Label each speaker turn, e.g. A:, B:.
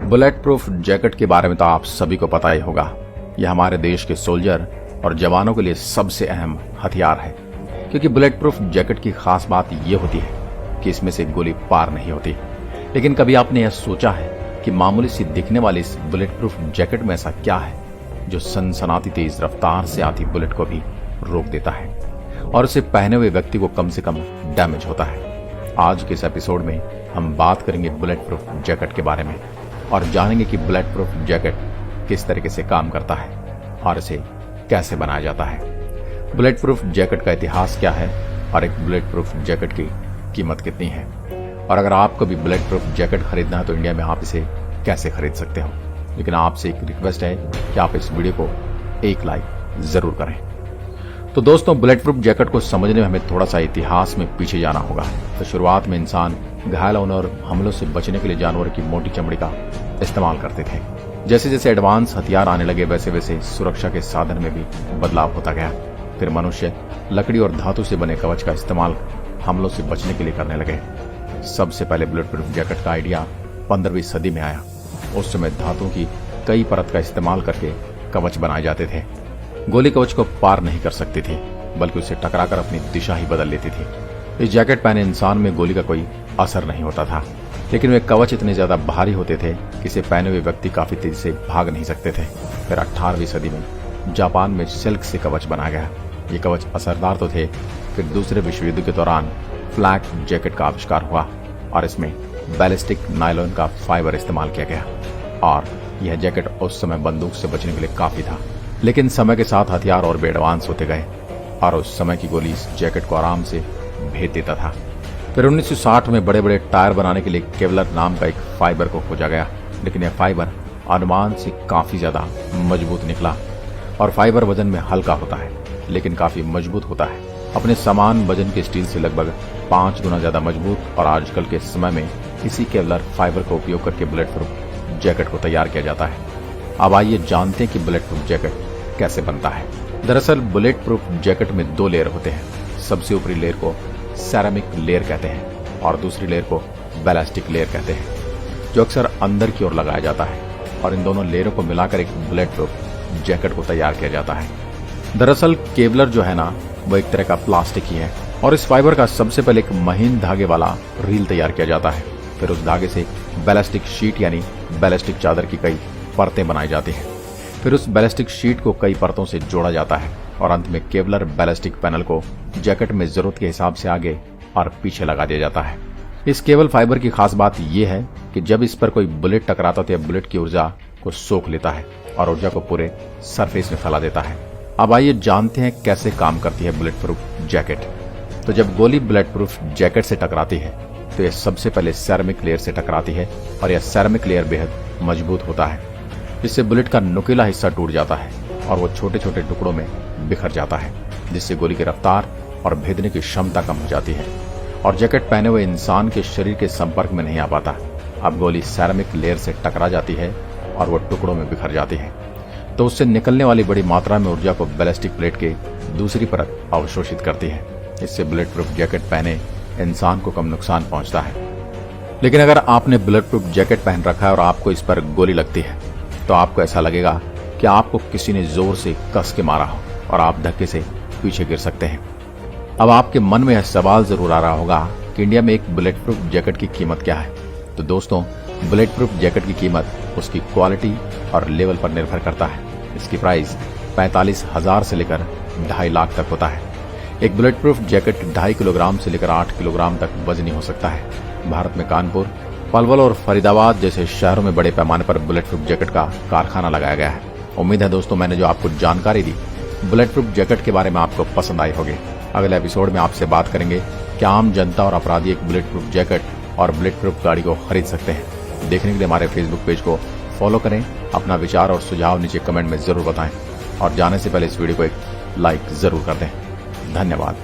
A: Bullet proof jacket के बारे में तो आप सभी को पता ही होगा। यह हमारे देश के सोल्जर और जवानों के लिए सबसे अहम हथियार है, क्योंकि बुलेट प्रूफ जैकेट की खास बात यह होती है कि इसमें से गोली पार नहीं होती। लेकिन कभी आपने यह सोचा है कि मामूली सी दिखने वाली इस बुलेट प्रूफ जैकेट में ऐसा क्या है जो सनसनाती तेज रफ्तार से आती बुलेट को भी रोक देता है और उसे पहने हुए व्यक्ति को कम से कम डैमेज होता है। आज के इस एपिसोड में हम बात करेंगे बुलेट प्रूफ जैकेट के बारे में और जानेंगे कि बुलेट प्रूफ जैकेट किस तरीके से काम करता है और इसे कैसे बनाया जाता है। बुलेट प्रूफ जैकेट का इतिहास क्या है और एक बुलेट प्रूफ जैकेट की कीमत कितनी है, और अगर आपको भी बुलेट प्रूफ जैकेट खरीदना है तो इंडिया में आप इसे कैसे खरीद सकते हो। लेकिन आपसे एक रिक्वेस्ट है कि आप इस वीडियो को एक लाइक जरूर करें। तो दोस्तों, बुलेट प्रूफ जैकेट को समझने में हमें थोड़ा सा इतिहास में पीछे जाना होगा। तो शुरुआत में इंसान घायल होने और हमलों से बचने के लिए जानवर की मोटी चमड़ी का इस्तेमाल करते थे। जैसे जैसे एडवांस हथियार आने लगे वैसे वैसे सुरक्षा के साधन में भी बदलाव होता गया। फिर मनुष्य लकड़ी और धातु से बने कवच का इस्तेमाल हमलों से बचने के लिए करने लगे। सबसे पहले बुलेट प्रूफ जैकेट का आइडिया 15वीं सदी में आया। उस समय धातु की कई परत का इस्तेमाल करके कवच बनाए जाते थे। गोली कवच को पार नहीं कर सकती थी, बल्कि उसे टकराकर अपनी दिशा ही बदल लेती थी। इस जैकेट पहने इंसान में गोली का कोई असर नहीं होता था, लेकिन वे कवच इतने ज्यादा भारी होते थे कि इसे पहने हुए व्यक्ति काफी तेजी से भाग नहीं सकते थे। फिर 18वीं सदी में जापान में सिल्क से कवच बनाया गया। ये कवच असरदार तो थे। फिर दूसरे विश्व युद्ध के दौरान फ्लैक जैकेट का आविष्कार हुआ और इसमें बैलिस्टिक नायलॉन का फाइबर इस्तेमाल किया गया, और यह जैकेट उस समय बंदूक से बचने के लिए काफी था। लेकिन समय के साथ हथियार और भी एडवांस होते गए और उस समय की गोली इस जैकेट को आराम से भेद देता था। फिर 1960 में बड़े बड़े टायर बनाने के लिए केवलर नाम का एक फाइबर को खोजा गया, लेकिन यह फाइबर अनुमान से काफी ज्यादा मजबूत निकला। और फाइबर वजन में हल्का होता है लेकिन काफी मजबूत होता है, अपने समान वजन के स्टील से लगभग 5 गुना ज्यादा मजबूत। और आजकल के समय में इसी केवलर फाइबर का उपयोग करके बुलेट प्रूफ जैकेट को तैयार किया जाता है। अब आइए जानते हैं कि बुलेट प्रूफ जैकेट कैसे बनता है। दरअसल बुलेट प्रूफ जैकेट में 2 लेयर होते हैं। सबसे ऊपरी लेयर को सेरामिक लेयर कहते हैं और दूसरी लेयर को बैलिस्टिक लेयर कहते हैं, जो अक्सर अंदर की ओर लगाया जाता है। और इन दोनों लेयरों को मिलाकर एक बुलेट प्रूफ जैकेट को तैयार किया जाता है। दरअसल केवलर जो है ना, वो एक तरह का प्लास्टिक ही है, और इस फाइबर का सबसे पहले एक महीन धागे वाला रील तैयार किया जाता है। फिर उस धागे से बैलिस्टिक शीट यानी बैलिस्टिक चादर की कई परतें बनाई जाती हैं। फिर उस बैलिस्टिक शीट को कई परतों से जोड़ा जाता है और अंत में केवलर बैलिस्टिक पैनल को जैकेट में जरूरत के हिसाब से आगे और पीछे लगा दिया जाता है। इस केबल फाइबर की खास बात यह है कि जब इस पर कोई बुलेट टकराता तो यह बुलेट की ऊर्जा को सोख लेता है और ऊर्जा को पूरे सरफेस में फैला देता है। अब आइए जानते हैं कैसे काम करती है बुलेट प्रूफ जैकेट। तो जब गोली बुलेट प्रूफ जैकेट से टकराती है तो यह सबसे पहले सेरामिक लेयर से टकराती है, और यह सेरामिक लेयर बेहद मजबूत होता है, जिससे बुलेट का नुकीला हिस्सा टूट जाता है और वो छोटे छोटे टुकड़ों में बिखर जाता है, जिससे गोली की रफ्तार और भेदने की क्षमता कम हो जाती है और जैकेट पहने हुए इंसान के शरीर के संपर्क में नहीं आ पाता। अब गोली सेरामिक लेयर से टकरा जाती है और वो टुकड़ों में बिखर जाती है, तो उससे निकलने वाली बड़ी मात्रा में ऊर्जा को बैलिस्टिक प्लेट के दूसरी परत अवशोषित करती है। इससे बुलेट प्रूफ जैकेट पहने इंसान को कम नुकसान पहुंचता है। लेकिन अगर आपने बुलेट प्रूफ जैकेट पहन रखा है और आपको इस पर गोली लगती है तो आपको ऐसा लगेगा कि आपको किसी ने जोर से कस के मारा हो और आप धक्के से पीछे गिर सकते हैं। अब आपके मन में यह सवाल जरूर आ रहा होगा कि इंडिया में एक बुलेट प्रूफ जैकेट की कीमत क्या है। तो दोस्तों, बुलेट प्रूफ जैकेट की कीमत उसकी क्वालिटी और लेवल पर निर्भर करता है। इसकी प्राइस 45,000 से लेकर 2.5 लाख तक होता है। एक बुलेट प्रूफ जैकेट 2.5 किलोग्राम से लेकर 8 किलोग्राम तक वजनी हो सकता है। भारत में कानपुर, पलवल और फरीदाबाद जैसे शहरों में बड़े पैमाने पर बुलेट प्रूफ जैकेट का कारखाना लगाया गया है। उम्मीद है दोस्तों, मैंने जो आपको जानकारी दी बुलेट प्रूफ जैकेट के बारे में आपको पसंद आई होगी। अगले एपिसोड में आपसे बात करेंगे कि आम जनता और अपराधी एक बुलेट प्रूफ जैकेट और बुलेट प्रूफ गाड़ी को खरीद सकते हैं। देखने के लिए हमारे फेसबुक पेज को फॉलो करें। अपना विचार और सुझाव नीचे कमेंट में जरूर बताएं और जाने से पहले इस वीडियो को एक लाइक जरूर कर दें। धन्यवाद।